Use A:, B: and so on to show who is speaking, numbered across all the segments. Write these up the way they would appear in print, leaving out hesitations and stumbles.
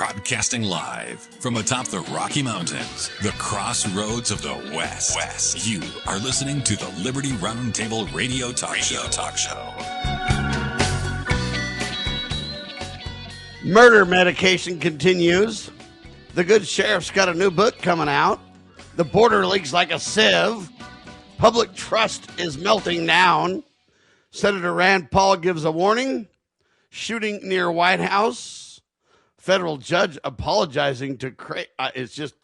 A: Broadcasting live from atop the Rocky Mountains, the crossroads of the West. You are listening to the Liberty Roundtable Radio Talk Show.
B: Murder medication continues. The good sheriff's got a new book coming out. The border leaks like a sieve. Public trust is melting down. Senator Rand Paul gives a warning. Shooting near White House. Federal judge apologizing to it's just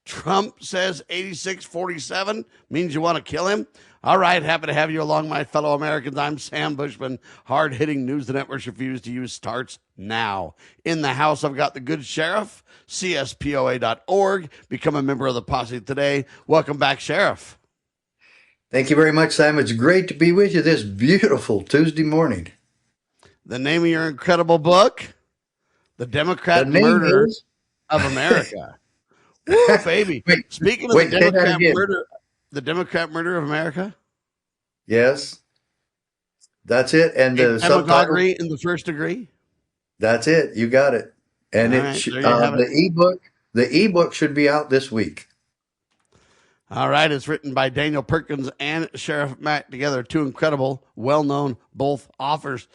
B: Trump says 86-47 means you want to kill him. All right, happy to have you along, my fellow Americans. I'm Sam Bushman. Hard-hitting news the networks refuse to use starts now. In the House, I've got the good sheriff, CSPOA.org. Become a member of the posse today. Welcome back, Sheriff.
C: Thank you very much, Sam. It's great to be with you this beautiful Tuesday morning.
B: The name of your incredible book, The Democrat Murder of America. Woo, baby. Speaking of the Democrat murder of America.
C: Yes, that's it. And the
B: demagoguery in the first degree.
C: That's it. You got it. And the ebook should be out this week.
B: All right. It's written by Daniel Perkins and Sheriff Mack together. Two incredible, well-known both authors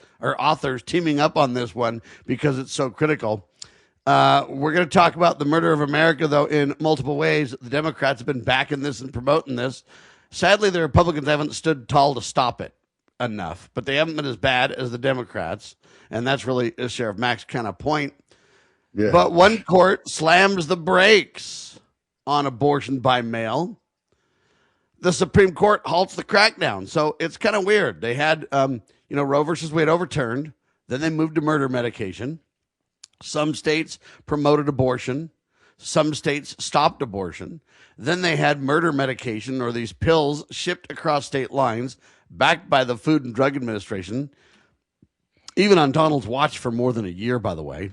B: teaming up on this one because it's so critical. We're going to talk about the murder of America, though, in multiple ways. The Democrats have been backing this and promoting this. Sadly, the Republicans haven't stood tall to stop it enough, but they haven't been as bad as the Democrats. And that's really Sheriff Mack's kind of point. Yeah. But one court slams the brakes on abortion by mail. The Supreme Court halts the crackdown. So it's kind of weird. They had, Roe versus Wade overturned. Then they moved to murder medication. Some states promoted abortion. Some states stopped abortion. Then they had murder medication, or these pills, shipped across state lines, backed by the Food and Drug Administration, even on Donald's watch for more than a year, by the way.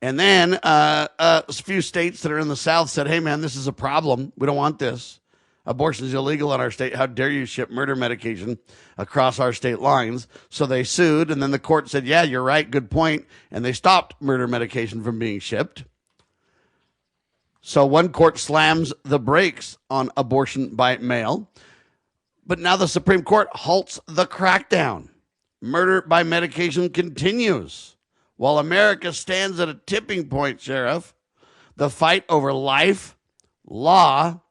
B: And then a few states that are in the South said, hey, man, this is a problem. We don't want this. Abortion is illegal in our state. How dare you ship murder medication across our state lines? So they sued, and then the court said, yeah, you're right, good point. And they stopped murder medication from being shipped. So one court slams the brakes on abortion by mail. But now the Supreme Court halts the crackdown. Murder by medication continues. While America stands at a tipping point, Sheriff, the fight over life, law,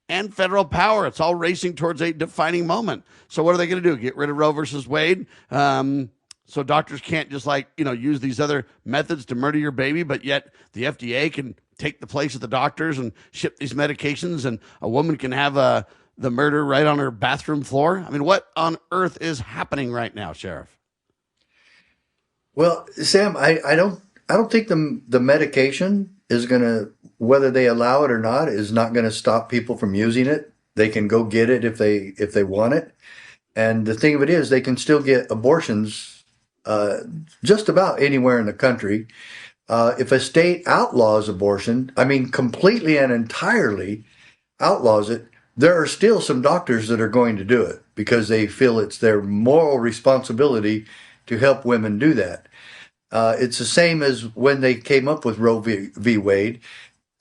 B: and federal power, it's all racing towards a defining moment. So what are they going to do? Get rid of Roe versus Wade? So doctors can't just use these other methods to murder your baby, but yet the FDA can take the place of the doctors and ship these medications, and a woman can have the murder right on her bathroom floor? I mean, what on earth is happening right now, Sheriff?
C: Well, Sam, I don't think the medication is going to, whether they allow it or not, is not going to stop people from using it. They can go get it if they want it. And the thing of it is, they can still get abortions just about anywhere in the country. If a state outlaws abortion, completely and entirely outlaws it, there are still some doctors that are going to do it because they feel it's their moral responsibility to help women do that. It's the same as when they came up with Roe v. Wade.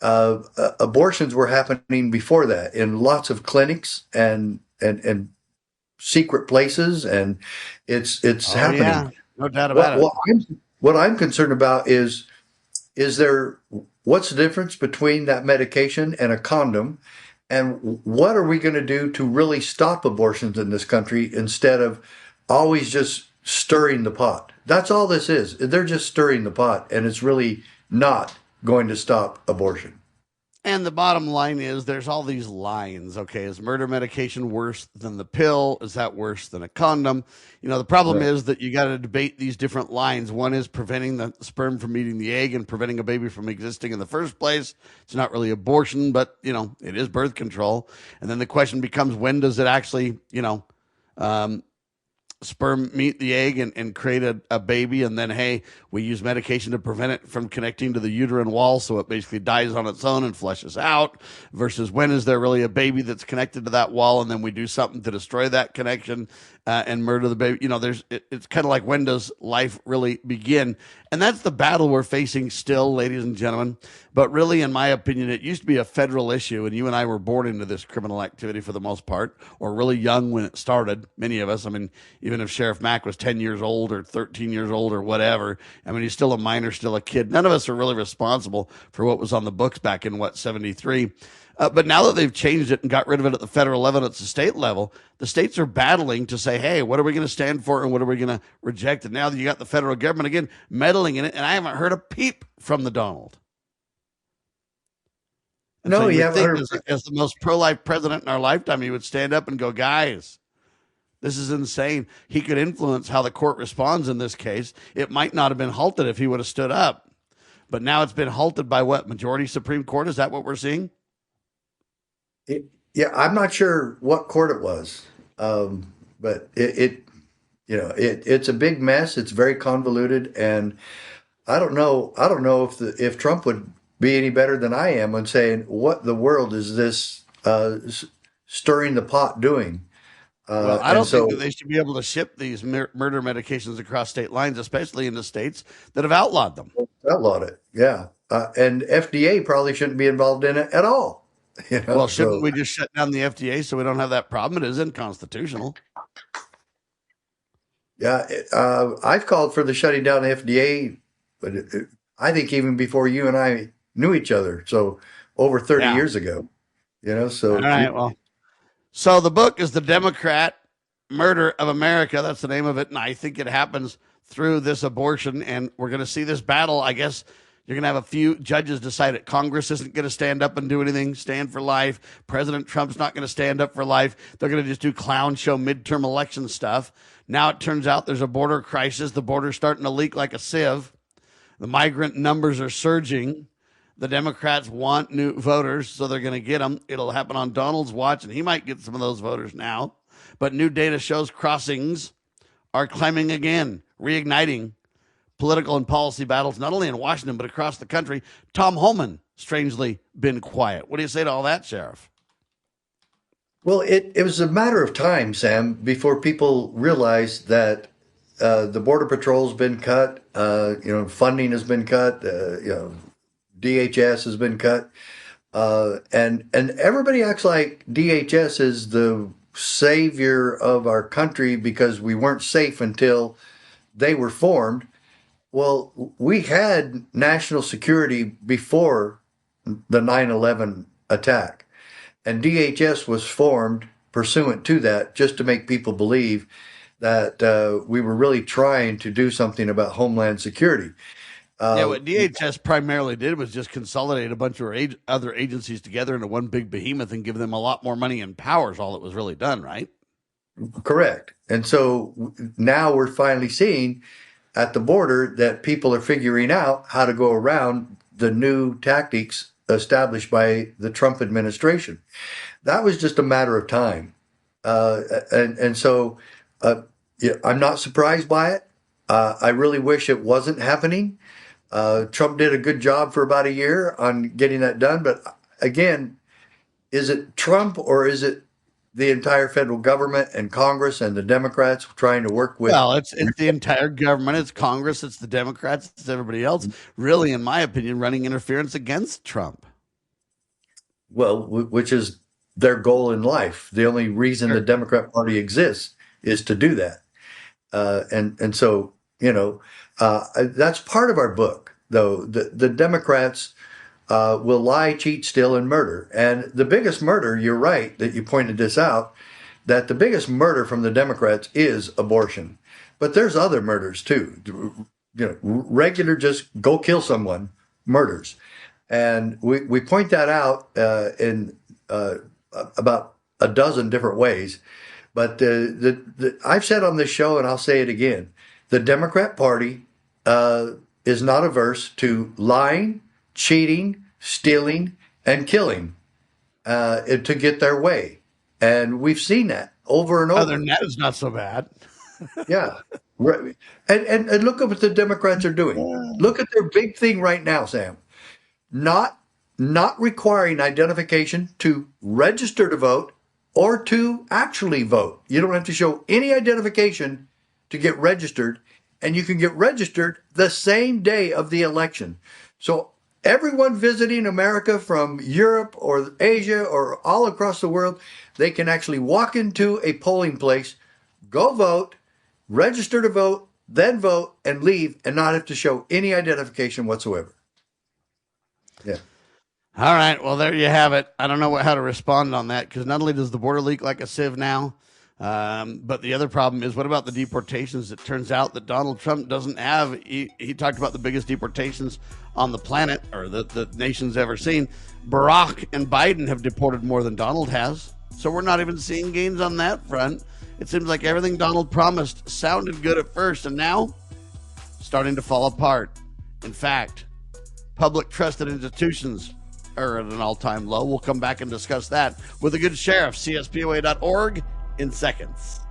C: Abortions were happening before that in lots of clinics and secret places, and it's happening.
B: Yeah. No doubt about
C: it. What I'm concerned about is what's the difference between that medication and a condom, and what are we going to do to really stop abortions in this country instead of always just stirring the pot? That's all this is. They're just stirring the pot, and it's really not going to stop abortion.
B: And the bottom line is there's all these lines. Okay, is murder medication worse than the pill? Is that worse than a condom? The problem is that you got to debate these different lines. One is preventing the sperm from eating the egg and preventing a baby from existing in the first place. It's not really abortion, but, it is birth control. And then the question becomes, when does it actually, sperm meet the egg and create a baby, and then, hey, we use medication to prevent it from connecting to the uterine wall, so it basically dies on its own and flushes out, versus when is there really a baby that's connected to that wall, and then we do something to destroy that connection and murder the baby. It's kind of like, when does life really begin? And that's the battle we're facing still, ladies and gentlemen. But really, in my opinion, it used to be a federal issue, and you and I were born into this criminal activity for the most part, or really young when it started. Many of us, I mean, even if Sheriff Mack was 10 years old or 13 years old or whatever, I mean, he's still a minor, still a kid. None of us are really responsible for what was on the books back in, 73. But now that they've changed it and got rid of it at the federal level, it's the state level, the states are battling to say, hey, what are we going to stand for and what are we going to reject? And now that you got the federal government again meddling in it, and I haven't heard a peep from the Donald. And
C: no,
B: so
C: you haven't heard.
B: As the most pro-life president in our lifetime, he would stand up and go, guys, this is insane. He could influence how the court responds in this case. It might not have been halted if he would have stood up. But now it's been halted by what? Majority Supreme Court? Is that what we're seeing?
C: Yeah, I'm not sure what court it was, but it's a big mess. It's very convoluted, and I don't know if Trump would be any better than I am on saying, what the world is this stirring the pot doing?
B: Well, I don't think that they should be able to ship these murder medications across state lines, especially in the states that have outlawed them.
C: Outlawed it, yeah. And FDA probably shouldn't be involved in it at all.
B: Well, shouldn't we just shut down the FDA so we don't have that problem? It is unconstitutional.
C: Yeah, I've called for the shutting down of the FDA, but I think even before you and I knew each other, so over 30 years ago. So
B: all right. Well, so the book is The Democrat Murder of America. That's the name of it, and I think it happens through this abortion, and we're going to see this battle. I guess you're going to have a few judges decide it. Congress isn't going to stand up and do anything, stand for life. President Trump's not going to stand up for life. They're going to just do clown show midterm election stuff. Now it turns out there's a border crisis. The border's starting to leak like a sieve. The migrant numbers are surging. The Democrats want new voters, so they're going to get them. It'll happen on Donald's watch, and he might get some of those voters now. But new data shows crossings are climbing again, reigniting political and policy battles, not only in Washington, but across the country. Tom Homan, strangely, been quiet. What do you say to all that, Sheriff?
C: Well, it was a matter of time, Sam, before people realized that the Border Patrol's been cut, funding has been cut, DHS has been cut, and everybody acts like DHS is the savior of our country because we weren't safe until they were formed. Well, we had national security before the 9/11 attack, and DHS was formed pursuant to that just to make people believe that we were really trying to do something about Homeland Security.
B: What DHS primarily did was just consolidate a bunch of other agencies together into one big behemoth and give them a lot more money and powers, all that was really done, right?
C: Correct. And so now we're finally seeing at the border that people are figuring out how to go around the new tactics established by the Trump administration. That was just a matter of time. So I'm not surprised by it. I really wish it wasn't happening. Trump did a good job for about a year on getting that done. But again, is it Trump or is it the entire federal government and Congress and the Democrats trying to work with?
B: Well, it's the entire government. It's Congress. It's the Democrats. It's everybody else, really, in my opinion, running interference against Trump.
C: Well, which is their goal in life. The only reason the Democrat Party exists is to do that. So, that's part of our book, though. The Democrats will lie, cheat, steal, and murder. And the biggest murder, you're right that you pointed this out, that the biggest murder from the Democrats is abortion. But there's other murders too. Regular just go kill someone murders. And we point that out in about a dozen different ways. But I've said on this show, and I'll say it again, the Democrat Party is not averse to lying, cheating, stealing, and killing to get their way. And we've seen that over and over.
B: Other than that, it's not so bad.
C: Yeah. Right. And look at what the Democrats are doing. Look at their big thing right now, Sam. Not not requiring identification to register to vote or to actually vote. You don't have to show any identification to get registered, and you can get registered the same day of the election. So everyone visiting America from Europe or Asia or all across the world, they can actually walk into a polling place, go vote, register to vote, and leave and not have to show any identification whatsoever. Yeah.
B: All right. Well, there you have it. I don't know how to respond on that because not only does the border leak like a sieve now, but the other problem is what about the deportations? It turns out that Donald Trump doesn't have, he talked about the biggest deportations on the planet or the nation's ever seen. Barack and Biden have deported more than Donald has. So we're not even seeing gains on that front. It seems like everything Donald promised sounded good at first and now starting to fall apart. In fact, public trusted institutions are at an all-time low. We'll come back and discuss that with a good sheriff, CSPOA.org, in seconds.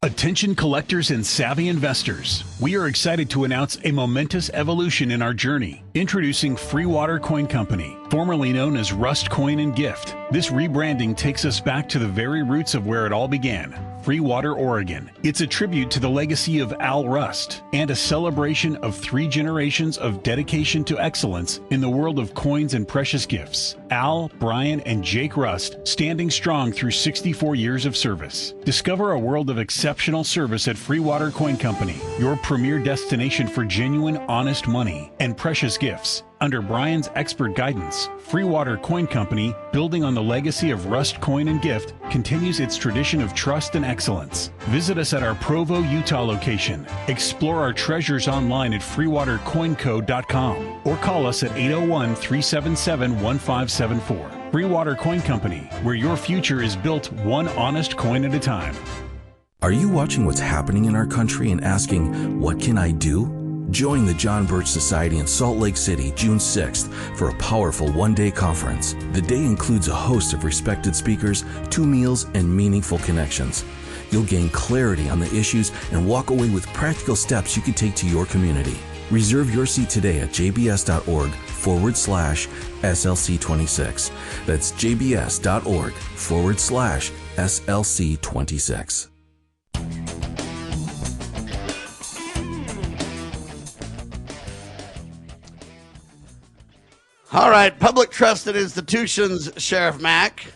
D: Attention collectors and savvy investors. We are excited to announce a momentous evolution in our journey. Introducing Free Water Coin Company, formerly known as Rust Coin and Gift. This rebranding takes us back to the very roots of where it all began. Free Water, Oregon. It's a tribute to the legacy of Al Rust and a celebration of 3 generations of dedication to excellence in the world of coins and precious gifts. Al, Brian, and Jake Rust standing strong through 64 years of service. Discover a world of exceptional service at Free Water Coin Company, your premier destination for genuine, honest money and precious gifts. Under Brian's expert guidance, Free Water Coin Company, building on the legacy of Rust Coin and Gift, continues its tradition of trust and excellence. Visit us at our Provo, Utah location. Explore our treasures online at freewatercoinco.com or call us at 801-377-1574. Free Water Coin Company, where your future is built one honest coin at a time.
E: Are you watching what's happening in our country and asking, what can I do? Join the John Birch Society in Salt Lake City, June 6th, for a powerful one-day conference. The day includes a host of respected speakers, 2 meals, and meaningful connections. You'll gain clarity on the issues and walk away with practical steps you can take to your community. Reserve your seat today at jbs.org/SLC26. That's jbs.org/SLC26.
B: All right, public trusted institutions, Sheriff Mack,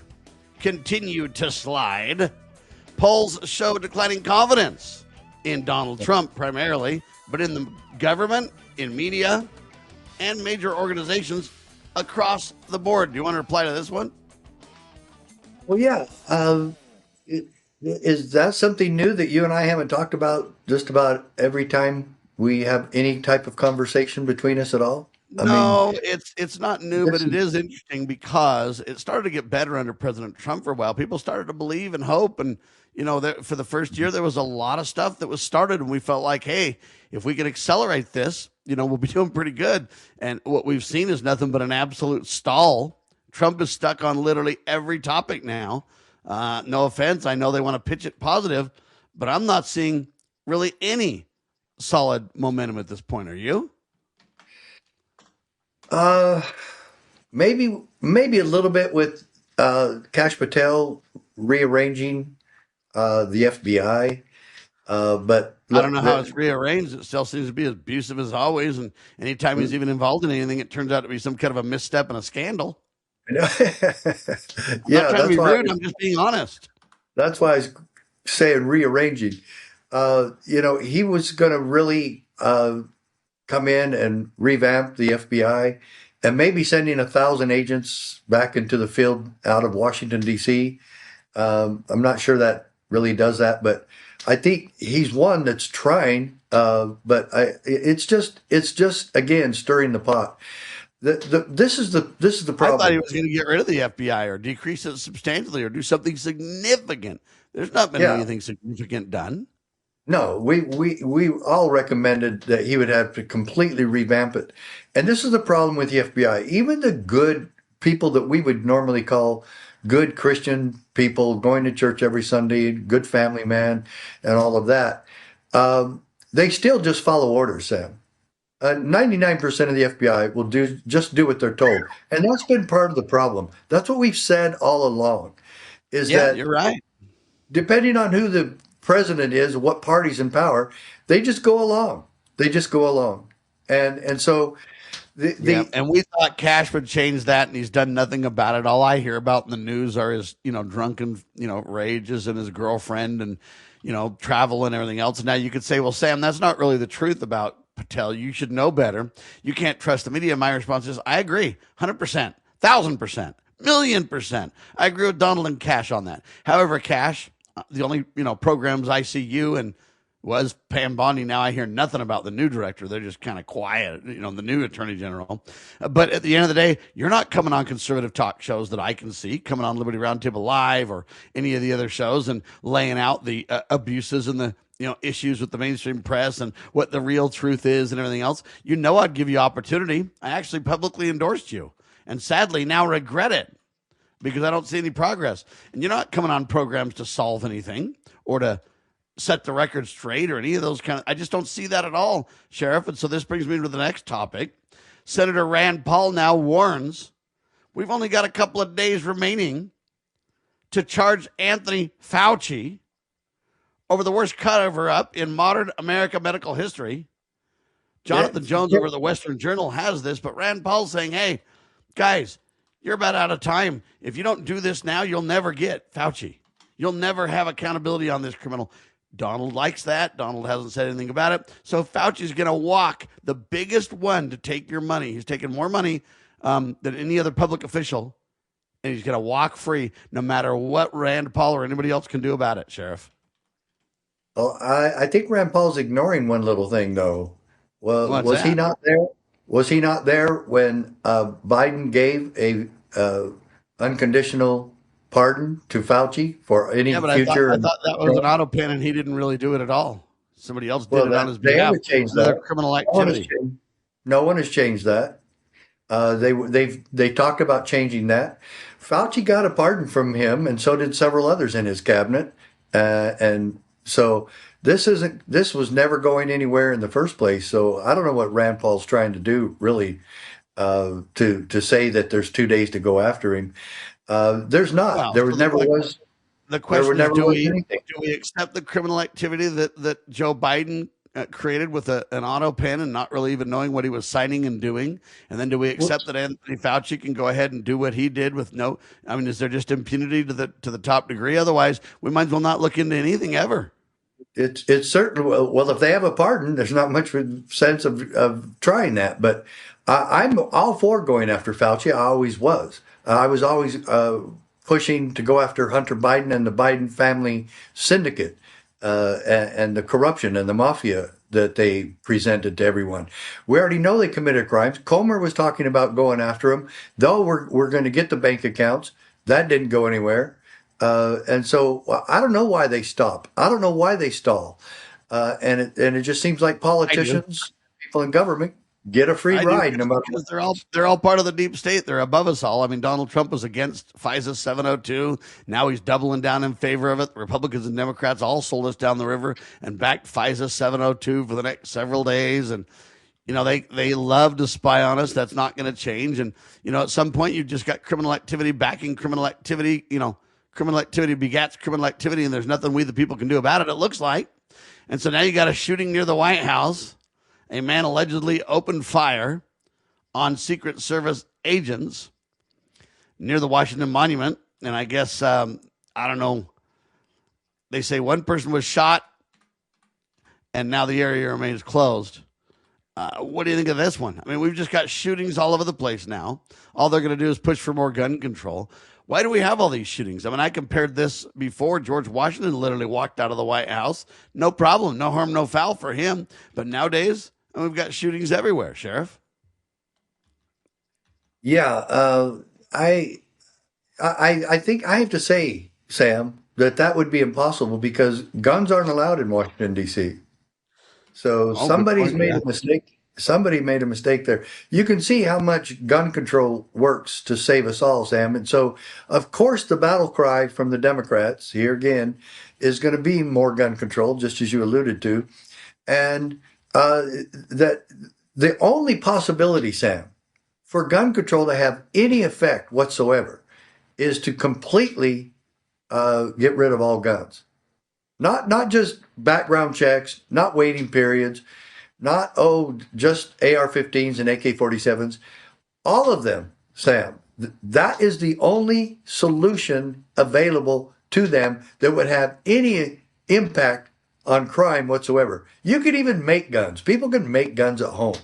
B: continue to slide. Polls show declining confidence in Donald Trump primarily, but in the government, in media, and major organizations across the board. Do you want to reply to this one?
C: Well, yeah. Is that something new that you and I haven't talked about just about every time we have any type of conversation between us at all?
B: No, it's not new, but it is interesting because it started to get better under President Trump for a while. People started to believe and hope, and for the first year there was a lot of stuff that was started, and we felt like, hey, if we can accelerate this, we'll be doing pretty good. And what we've seen is nothing but an absolute stall. Trump is stuck on literally every topic now. No offense, I know they want to pitch it positive, but I'm not seeing really any solid momentum at this point. Are you?
C: Maybe a little bit with Kash Patel rearranging the FBI, but
B: I don't know how it's rearranged. It still seems to be as abusive as always, and anytime he's even involved in anything, it turns out to be some kind of a misstep and a scandal.
C: Yeah,
B: I'm not trying to be rude. I'm just being honest.
C: That's why I was saying rearranging. He was going to really come in and revamp the FBI and maybe sending 1,000 agents back into the field out of Washington, D.C. I'm not sure that really does that, but I think he's one that's trying. But it's just again stirring the pot. This is the problem.
B: I thought he was going to get rid of the FBI or decrease it substantially or do something significant. There's not been anything significant done.
C: No, we all recommended that he would have to completely revamp it. And this is the problem with the FBI. Even the good people that we would normally call good Christian people going to church every Sunday, good family man, and all of that. They still just follow orders, Sam. 99% of the FBI will just do what they're told. And that's been part of the problem. That's what we've said all along, is
B: Yeah,
C: that
B: you're right.
C: depending on who the president is, what party's in power, they just go along. They just go along. And so
B: and we thought Kash would change that, and he's done nothing about it. All I hear about in the news are his, drunken, rages and his girlfriend and, travel and everything else. And now you could say, well, Sam, that's not really the truth about Patel. You should know better. You can't trust the media. My response is, I agree, 100%, 1,000%, million%. I agree with Donald and Kash on that. However, Kash, the only, programs I see you and was Pam Bondi. Now I hear nothing about the new director. They're just kind of quiet, the new attorney general. But at the end of the day, you're not coming on conservative talk shows that I can see, coming on Liberty Roundtable Live or any of the other shows and laying out the abuses and the issues with the mainstream press and what the real truth is and everything else. I'd give you opportunity. I actually publicly endorsed you and sadly now regret it because I don't see any progress. And you're not coming on programs to solve anything or to set the record straight or any of those I just don't see that at all, Sheriff. And so this brings me to the next topic. Senator Rand Paul now warns we've only got a couple of days remaining to charge Anthony Fauci over the worst cover-up in modern American medical history. Jonathan Jones over the Western Journal has this, but Rand Paul's saying, hey, guys, you're about out of time. If you don't do this now, you'll never get Fauci. You'll never have accountability on this criminal. Donald likes that. Donald hasn't said anything about it. So Fauci's going to walk the biggest one to take your money. He's taking more money than any other public official, and he's going to walk free no matter what Rand Paul or anybody else can do about it, Sheriff.
C: Well, I think Rand Paul's ignoring one little thing, though. Well, was he not there? Was he not there when Biden gave a unconditional pardon to Fauci for any future?
B: I thought that was an auto pen, and he didn't really do it at all. Somebody else did it on his behalf. Another criminal activity.
C: No one has changed that. They talked about changing that. Fauci got a pardon from him, and so did several others in his cabinet. And so this was never going anywhere in the first place. So I don't know what Rand Paul's trying to do, really, to say that there's 2 days to go after him. There's not.
B: Well,
C: there never was.
B: The question is, do we accept the criminal activity that Joe Biden created with an auto pen and not really even knowing what he was signing and doing? And then do we accept that Anthony Fauci can go ahead and do what he did with no? I mean, is there just impunity to the top degree? Otherwise, we might as well not look into anything ever.
C: It's certain. Well, if they have a pardon, there's not much sense of trying that. But I'm all for going after Fauci. I always was. I was always pushing to go after Hunter Biden and the Biden family syndicate and the corruption and the mafia that they presented to everyone. We already know they committed crimes. Comer was talking about going after them. Though we're going to get the bank accounts. That didn't go anywhere. And so I don't know why they stop. I don't know why they stall. And it just seems like politicians, people in government, get a free ride no matter what.
B: They're all part of the deep state. They're above us all. I mean, Donald Trump was against FISA 702. Now he's doubling down in favor of it. The Republicans and Democrats all sold us down the river and backed FISA 702 for the next several days. And they love to spy on us. That's not going to change. And at some point you've just got criminal activity backing criminal activity. Criminal activity begats criminal activity, and there's nothing we the people can do about it, it looks like. And so now you got a shooting near the White House. A man allegedly opened fire on Secret Service agents near the Washington Monument. And I guess, I don't know, they say one person was shot, and now the area remains closed. What do you think of this one? I mean, we've just got shootings all over the place now. All they're going to do is push for more gun control. Why do we have all these shootings? I mean, I compared this before. George Washington literally walked out of the White House. No problem. No harm, no foul for him. But nowadays, we've got shootings everywhere, Sheriff.
C: Yeah. I think I have to say, Sam, that would be impossible because guns aren't allowed in Washington, D.C. So somebody's made a mistake. somebody made a mistake there. You can see how much gun control works to save us all, Sam. And so, of course, the battle cry from the Democrats, here again, is going to be more gun control, just as you alluded to. And that the only possibility, Sam, for gun control to have any effect whatsoever is to completely get rid of all guns. Not just background checks, not waiting periods, not, just AR-15s and AK-47s. All of them, Sam, that is the only solution available to them that would have any impact on crime whatsoever. You could even make guns. People can make guns at home.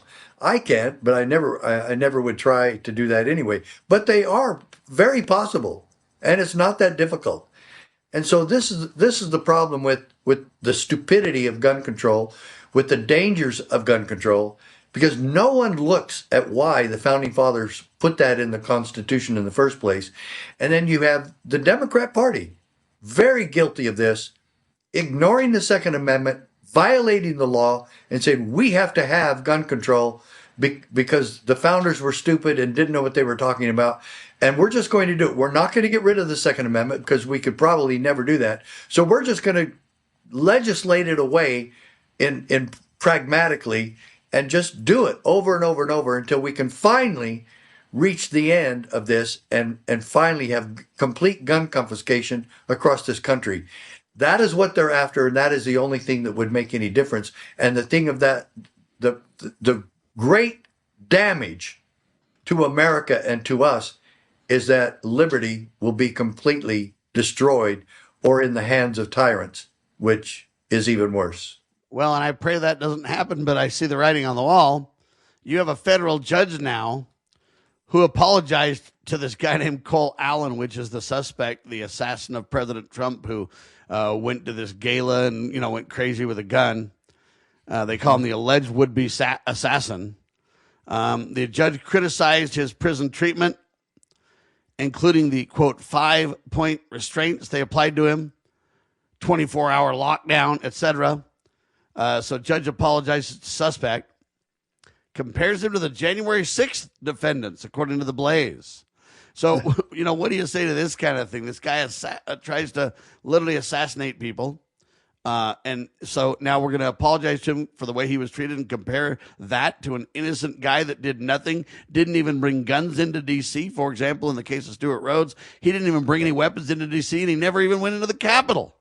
C: I can't, but I never would try to do that anyway. But they are very possible, and it's not that difficult. And so this is the problem with the stupidity of gun control, with the dangers of gun control, because no one looks at why the founding fathers put that in the Constitution in the first place. And then you have the Democrat Party, very guilty of this, ignoring the Second Amendment, violating the law, and saying we have to have gun control because the founders were stupid and didn't know what they were talking about. And we're just going to do it. We're not going to get rid of the Second Amendment because we could probably never do that. So we're just going to legislate it away in pragmatically and just do it over and over and over until we can finally reach the end of this and finally have complete gun confiscation across this country. That is what they're after, and that is the only thing that would make any difference. And the thing of that, the great damage to America and to us is that liberty will be completely destroyed or in the hands of tyrants, which is even worse.
B: Well, and I pray that doesn't happen, but I see the writing on the wall. You have a federal judge now who apologized to this guy named Cole Allen, which is the suspect, the assassin of President Trump, who went to this gala and, went crazy with a gun. They call him the alleged would-be assassin. The judge criticized his prison treatment, including the, quote, 5-point restraints they applied to him, 24-hour lockdown, etc. So judge apologizes to suspect, compares him to the January 6th defendants, according to the Blaze. So, what do you say to this kind of thing? This guy tries to literally assassinate people. And so now we're going to apologize to him for the way he was treated and compare that to an innocent guy that did nothing, didn't even bring guns into D.C. For example, in the case of Stuart Rhodes, he didn't even bring any weapons into D.C. and he never even went into the Capitol.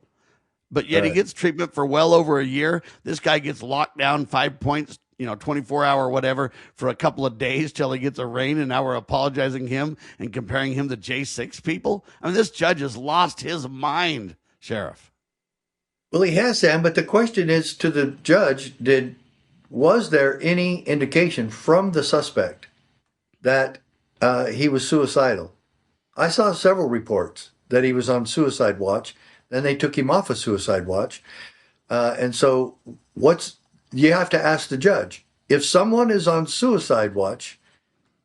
B: But yet He gets treatment for well over a year. This guy gets locked down 5 points, 24-hour whatever for a couple of days till he gets arraigned, and now we're apologizing him and comparing him to J6 people. I mean, this judge has lost his mind, Sheriff.
C: Well, he has, Sam, but the question is to the judge, was there any indication from the suspect that he was suicidal? I saw several reports that he was on suicide watch. Then they took him off of suicide watch. And so you have to ask the judge, if someone is on suicide watch,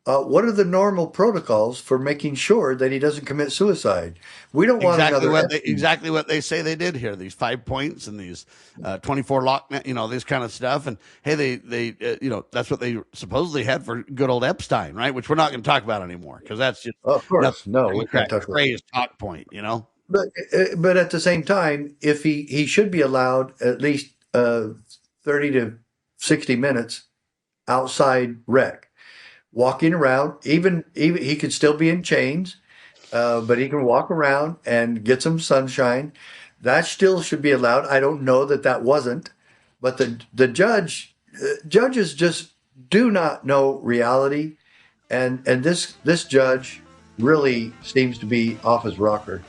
C: what are the normal protocols for making sure that he doesn't commit suicide? We don't want
B: exactly what they say they did here. These 5 points and these 24 lock, this kind of stuff. And hey, they that's what they supposedly had for good old Epstein, right? Which we're not going to talk about anymore because that's just
C: of course we can't talk about
B: phrase talk point,
C: But at the same time, if he should be allowed at least 30 to 60 minutes outside rec, walking around. Even he could still be in chains, but he can walk around and get some sunshine. That still should be allowed. I don't know that wasn't, but the judges just do not know reality, and this judge really seems to be off his rocker.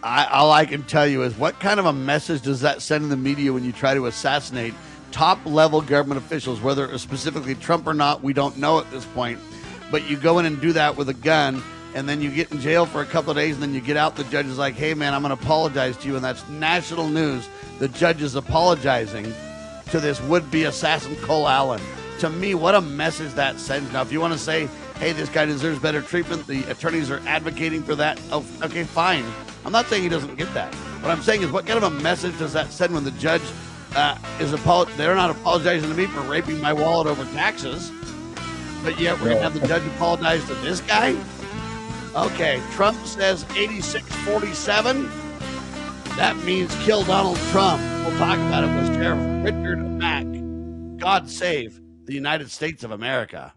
B: All I can tell you is, what kind of a message does that send in the media when you try to assassinate top-level government officials, whether it was specifically Trump or not? We don't know at this point. But you go in and do that with a gun, and then you get in jail for a couple of days, and then you get out. The judge is like, hey, man, I'm going to apologize to you, and that's national news. The judge is apologizing to this would-be assassin, Cole Allen. To me, what a message that sends. Now, if you want to say, hey, this guy deserves better treatment, the attorneys are advocating for that, oh, okay, fine. I'm not saying he doesn't get that. What I'm saying is, what kind of a message does that send when the judge they're not apologizing to me for raping my wallet over taxes, but yet we're going to have the judge apologize to this guy? Okay, Trump says 86-47. That means kill Donald Trump. We'll talk about it with Sheriff Richard Mack. God save the United States of America.